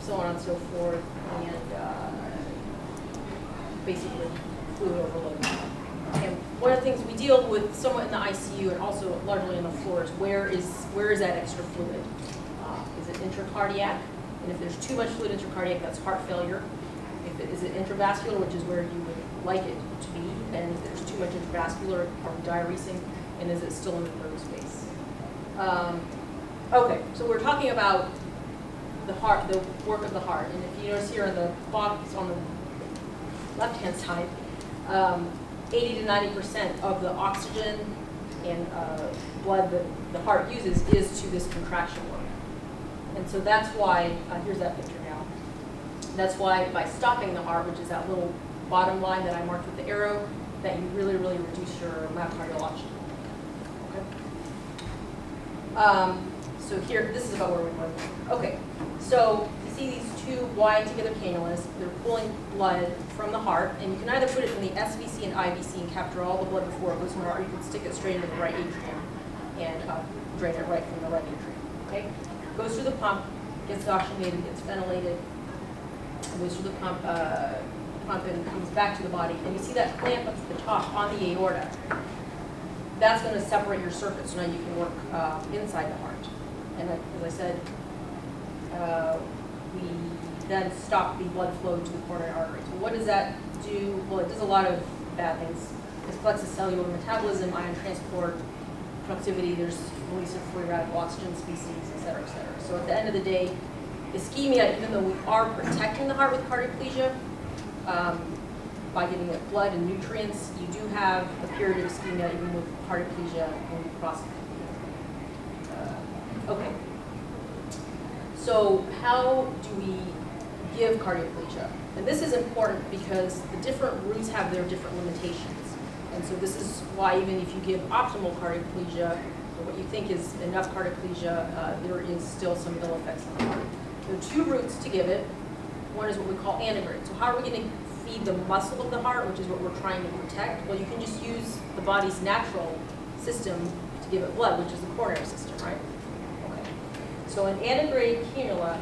so on and so forth, and basically fluid overload. And one of the things we deal with somewhat in the ICU and also largely on the floor is where is that extra fluid? Is it intracardiac? And if there's too much fluid intracardiac, that's heart failure. Is it intravascular, which is where you would like it to be? And if there's too much intravascular, are we diuresing? And is it still in the nerve space? Okay, so we're talking about the heart, the work of the heart. And if you notice here in the box on the left-hand side, 80 to 90% of the oxygen and blood that the heart uses is to this contraction work. And so that's why, here's that picture now. That's why by stopping the heart, which is that little bottom line that I marked with the arrow, that you really, really reduce your myocardial oxygen. Okay. So here, this is about where we were. Okay, so you see these two wide together cannulas. They're pulling blood from the heart, and you can either put it in the SVC and IVC and capture all the blood before it goes to the heart, or you can stick it straight into the right atrium and drain it right from the right atrium. Okay, goes through the pump, gets oxygenated, gets ventilated, goes through the pump and comes back to the body. And you see that clamp up to the top on the aorta. That's going to separate your circuit, so now you can work inside the heart. And as I said, we then stop the blood flow to the coronary arteries. Well, what does that do? Well, it does a lot of bad things. It flexes cellular metabolism, ion transport, conductivity, there's release of free radical oxygen species, et cetera, et cetera. So at the end of the day, ischemia, even though we are protecting the heart with cardioplegia, by giving it blood and nutrients, you do have a period of ischemia even with cardioplegia when you cross it. Okay. So how do we give cardioplegia? And this is important because the different routes have their different limitations. And so this is why even if you give optimal cardioplegia, or what you think is enough cardioplegia, there is still some ill effects on the heart. There are two routes to give it. One is what we call antegrade. So how are we going to feed the muscle of the heart, which is what we're trying to protect? Well, you can just use the body's natural system to give it blood, which is the coronary system, right? Okay. So an antegrade cannula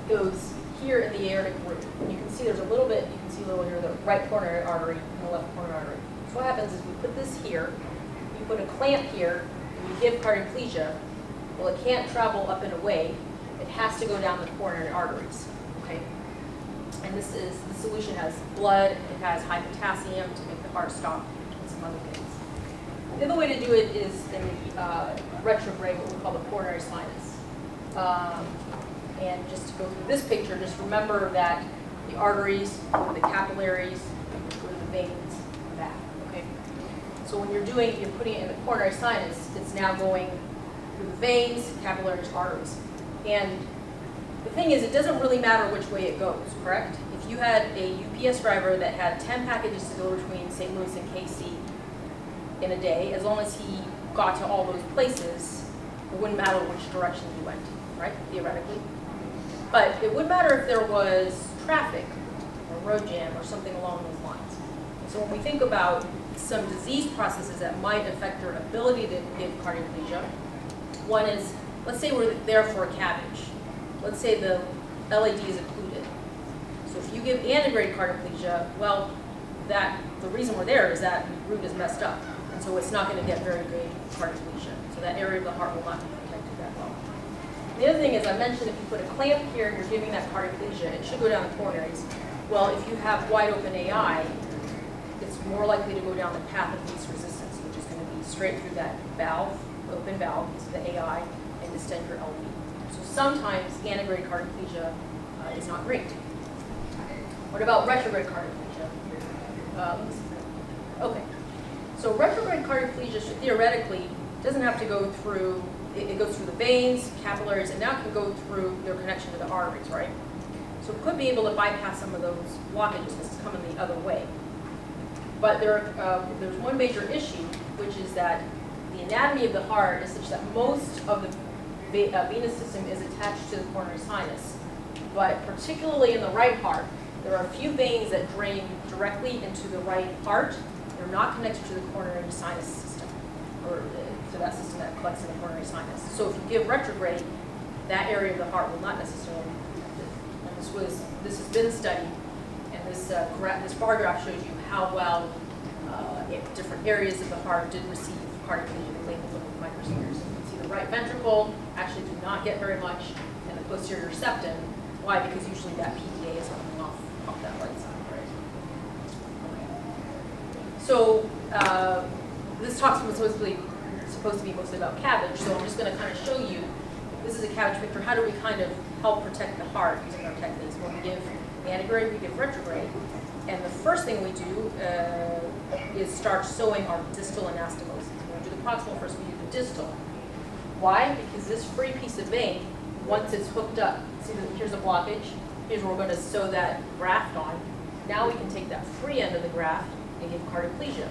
goes here in the aortic root. And you can see there's a little bit, you can see a little here, the right coronary artery and the left coronary artery. So what happens is we put this here, you put a clamp here, and you give cardioplegia. Well, it can't travel up and away. It has to go down the coronary arteries, okay? And the solution has blood, it has high potassium to make the heart stop, and some other things. The other way to do it is in the retrograde, what we call the coronary sinus. And just to go through this picture, just remember that the arteries, the capillaries, go to the veins, back, okay? So when you're putting it in the coronary sinus, it's now going through the veins, capillaries, arteries. And the thing is, it doesn't really matter which way it goes, correct? If you had a UPS driver that had 10 packages to go between St. Louis and KC in a day, as long as he got to all those places, it wouldn't matter which direction he went, right, theoretically. But it would matter if there was traffic or road jam or something along those lines. So when we think about some disease processes that might affect your ability to give cardioplegia, one is, let's say we're there for a CABG. Let's say the LAD is occluded. So if you give antegrade cardioplegia, well, the reason we're there is that the root is messed up. And so it's not going to get very good cardioplegia. So that area of the heart will not be protected that well. The other thing is, I mentioned if you put a clamp here and you're giving that cardioplegia, it should go down the coronaries. Well, if you have wide open AI, it's more likely to go down the path of least resistance, which is going to be straight through that valve, open valve, to the AI, and distend your LV. So sometimes antegrade cardioplegia is not great. What about retrograde cardioplegia? Okay. So retrograde cardioplegia should theoretically doesn't have to go through, it goes through the veins, capillaries, and now it can go through their connection to the arteries, right? So it could be able to bypass some of those blockages that's coming the other way. But there's one major issue, which is that the anatomy of the heart is such that most of the venous system is attached to the coronary sinus. But particularly in the right heart, there are a few veins that drain directly into the right heart. They're not connected to the coronary sinus system, or to that system that collects in the coronary sinus. So if you give retrograde, that area of the heart will not necessarily be affected. And This has been studied, and this bar graph shows you how well different areas of the heart did receive cardiac lesion labeled with microspheres. You can see the right ventricle actually did not get very much, and the posterior septum. Why? Because usually that PDA is coming off that right side, right? Okay. So this talk's supposed to be mostly about CABG, so I'm just going to kind of show you. This is a CABG picture. How do we kind of help protect the heart using our techniques? When we give antegrade, we give retrograde. And the first thing we do is start sewing our distal anastomosis. We do the proximal first, we do the distal. Why? Because this free piece of vein, once it's hooked up, see here's a blockage, here's where we're going to sew that graft on. Now we can take that free end of the graft and give cardioplegia.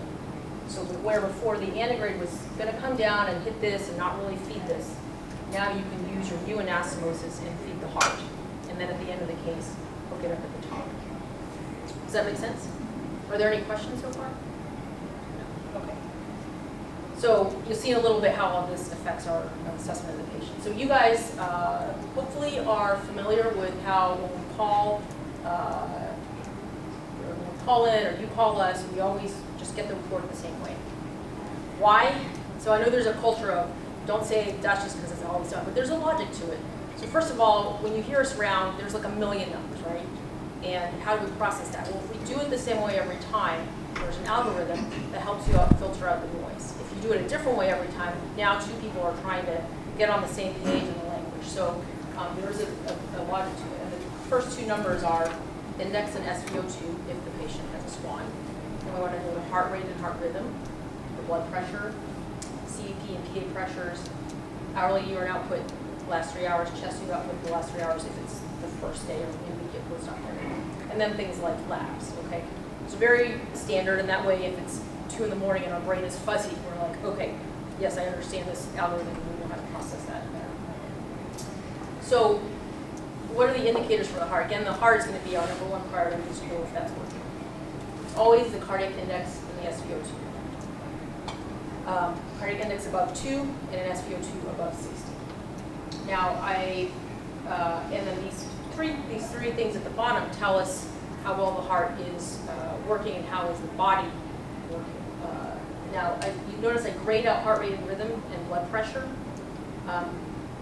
So where before the antegrade was going to come down and hit this and not really feed this, now you can use your new anastomosis and feed the heart. And then at the end of the case, hook it up at the top. Does that make sense? Are there any questions so far? No. Okay. So you'll see in a little bit how all this affects our assessment of the patient. So you guys hopefully are familiar with how when we call in or you call us, we always just get the report the same way. Why? So I know there's a culture of don't say that's just because it's always done, but there's a logic to it. So first of all, when you hear us around, there's like a million numbers, right? And how do we process that? Well, if we do it the same way every time, there's an algorithm that helps you filter out the noise. If you do it a different way every time, now two people are trying to get on the same page in the language. So there's a logic to it. And the first two numbers are index and SpO2 if the patient has a swan. And we want to know the heart rate and heart rhythm, the blood pressure, CEP and K pressures, hourly urine output the last 3 hours, chest tube output the last 3 hours if it's the first day or immediate post-op therapy. And then things like labs, okay? So very standard, and that way if it's 2 in the morning and our brain is fuzzy, we're like, okay, yes, I understand this algorithm and we know how to process that better. So what are the indicators for the heart? Again, the heart is going to be our number one priority, just to know if that's working. It's always the cardiac index and the SpO2. Cardiac index above 2 and an SpO2 above 60. Now, and then these three things at the bottom tell us how well the heart is working and how is the body working. Now, you notice I grade out heart rate and rhythm and blood pressure.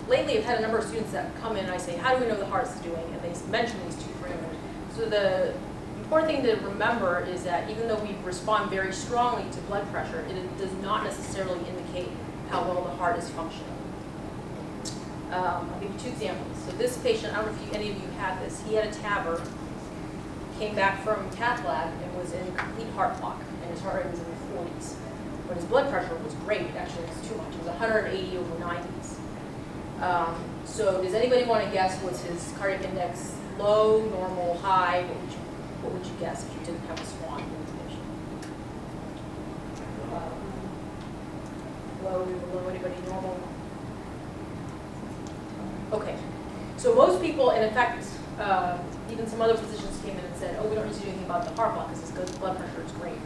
Lately, I've had a number of students that come in and I say, how do we know the heart is doing? And they mention these two parameters. So the important thing to remember is that even though we respond very strongly to blood pressure, it does not necessarily indicate how well the heart is functioning. I'll give you 2 examples. So this patient, I don't know if any of you had this, he had a TAVR, came back from cath lab and was in complete heart block, and his heart rate was in the 40s. But his blood pressure was great, actually it was too much, it was 180 over 90s. So does anybody want to guess, was his cardiac index low, normal, high? What would you guess if you didn't have a swan in this patient? Low, below, anybody normal? Okay, so most people, and in fact, even some other physicians came in and said, oh, we don't need to do anything about the heart block because his blood pressure is great.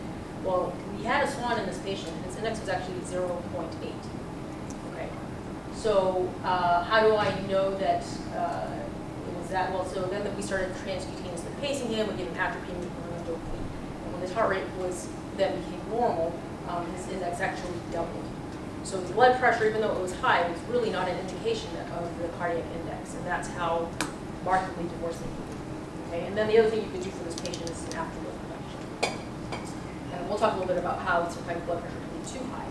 Well, we had a swan in this patient, his index was actually 0.8. Okay, so how do I know that it was that? Well, so then we started transcutaneously pacing him, we gave him atropine, and when his heart rate then became normal, his index actually doubled. So the blood pressure, even though it was high, was really not an indication of the cardiac index, and that's how markedly divorcing can be. Okay, and then the other thing you could do for this patient is an afterload reduction. And we'll talk a little bit about how sometimes blood pressure can be too high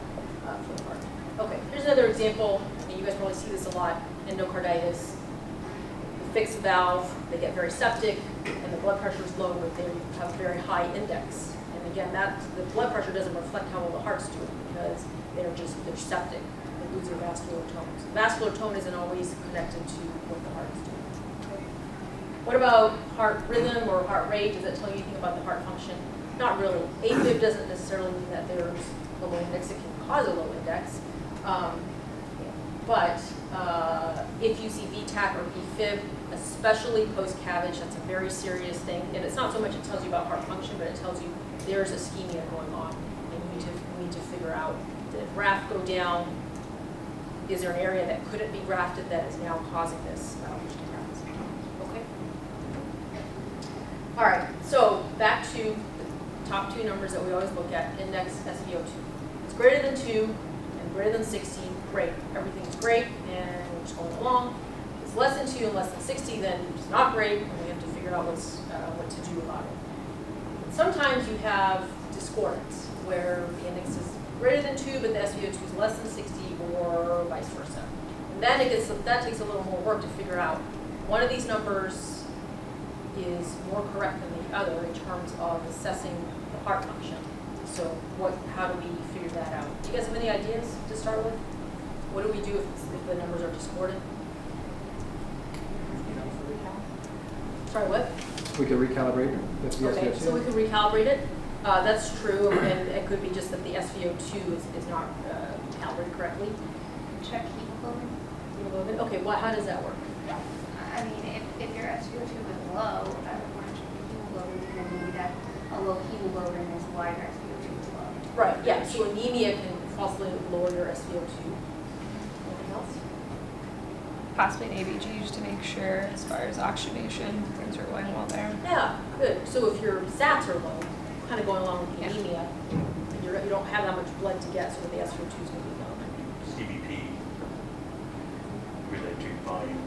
for the heart. Okay, here's another example, and you guys probably see this a lot, endocarditis. The fixed valve, they get very septic, and the blood pressure is low, but they have a very high index. And again, the blood pressure doesn't reflect how well the heart's doing, because they're septic. They lose their vascular tone. So vascular tone isn't always connected to what the heart is doing. Okay. What about heart rhythm or heart rate? Does that tell you anything about the heart function? Not really. AFib doesn't necessarily mean that there's a low index. It can cause a low index. But if you see VTAC or VFib, especially post-CABG, that's a very serious thing. And it's not so much it tells you about heart function, but it tells you there's ischemia going on. And you need to figure out, did a graft go down? Is there an area that couldn't be grafted that is now causing this, which can happen sometimes? Okay? top two numbers that we always look at, index SpO2. It's greater than 2 and greater than 60, great. Everything's great and we're just going along. If it's less than 2 and less than 60, then it's not great, and we have to figure out what to do about it. Sometimes you have discordance, where the index is greater than 2, but the SpO2 is less than 60, or vice versa. And then that takes a little more work to figure out. One of these numbers is more correct than the other in terms of assessing the heart function. So how do we figure that out? Do you guys have any ideas to start with? What do we do if the numbers are discordant? Sorry, what? We could recalibrate it. Okay, so we could recalibrate it. That's true, and it could be just that the SpO2 is not calibrated correctly. Check hemoglobin. Hemoglobin? Okay, how does that work? I mean, if your SpO2 is low, I would want to check your hemoglobin, because maybe that a low hemoglobin is why your SpO2 is low. Right, yeah, so anemia can falsely lower your SpO2. Anything else? Possibly an ABG just to make sure as far as oxygenation, things are going well there. Yeah, good. So if your SATs are low, kind of going along with the anemia, and you don't have that much blood to get, so the SpO2 is going to be low. CBP related to volume.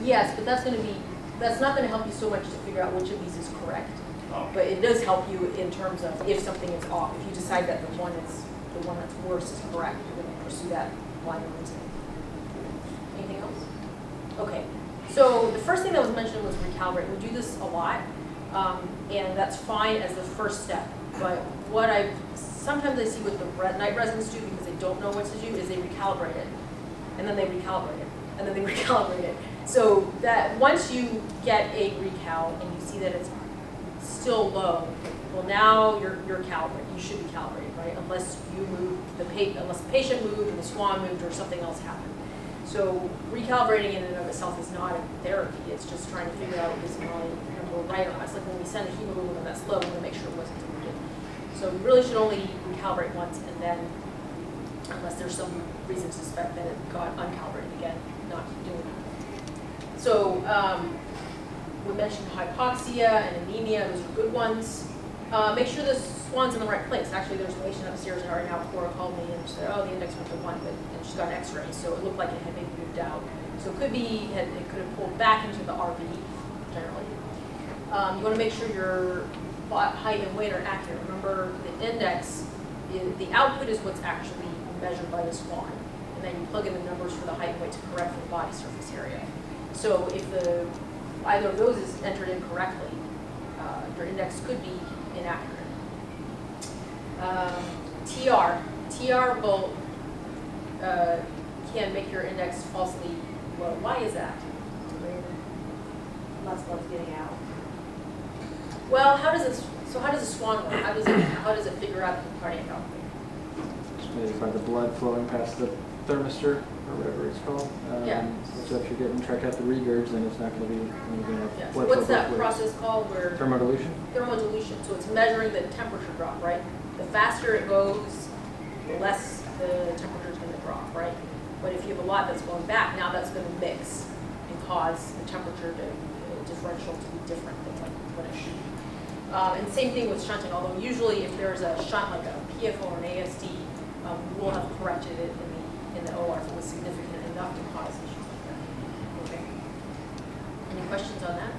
Yes, but that's not going to help you so much to figure out which of these is correct. Oh. But it does help you in terms of if something is off. If you decide that the one that's worse is correct, you're going to pursue that line of reasoning. Anything else? Okay. So the first thing that was mentioned was recalibrate. We do this a lot, and that's fine as the first step. But sometimes I see what the night residents do, because they don't know what to do, is they recalibrate it, and then they recalibrate it, and then they recalibrate it. So that once you get a recal and you see that it's still low, well, now you're calibrated. You should be calibrated, right? Unless you move unless the patient moved or the swan moved or something else happened. So recalibrating in and of itself is not a therapy. It's just trying to figure out is my number right or not. It's like when we send a hemoglobin that's low, we want to make sure it wasn't deleted. So we really should only recalibrate once, and then, unless there's some reason to suspect that it got uncalibrated again, not doing that. So we mentioned hypoxia and anemia. Those are good ones. Make sure the swan's in the right place. Actually, there's a patient upstairs right now. Cora called me and she said, "Oh, the index went to 1, and she's got an X-ray, so it looked like it had maybe moved out. So it could be it could have pulled back into the RV generally. You want to make sure your height and weight are accurate. Remember, the index, the output is what's actually measured by the swan, and then you plug in the numbers for the height and weight to correct for the body surface area. So if either of those is entered incorrectly, your index could be inaccurate. TR will can make your index falsely low. Why is that? Less blood's getting out. Well, how does a swan work? How does it figure out the cardiac output? Maybe by the blood flowing past the thermistor, or whatever it's called. Yeah. So if you're getting tricuspid regurg, then it's not going to be Yeah. So blood what's flow that both ways. process called where? Thermodilution? Thermodilution. So it's measuring the temperature drop, right? The faster it goes, the less the temperature is going to drop, right? But if you have a lot that's going back, now that's going to mix and cause the temperature differential to be different than what it should be. And same thing with shunting, although usually if there's a shunt like a PFO or an ASD, we'll have corrected it in the OR if it was significant enough to cause issues like that. Okay. Any questions on that?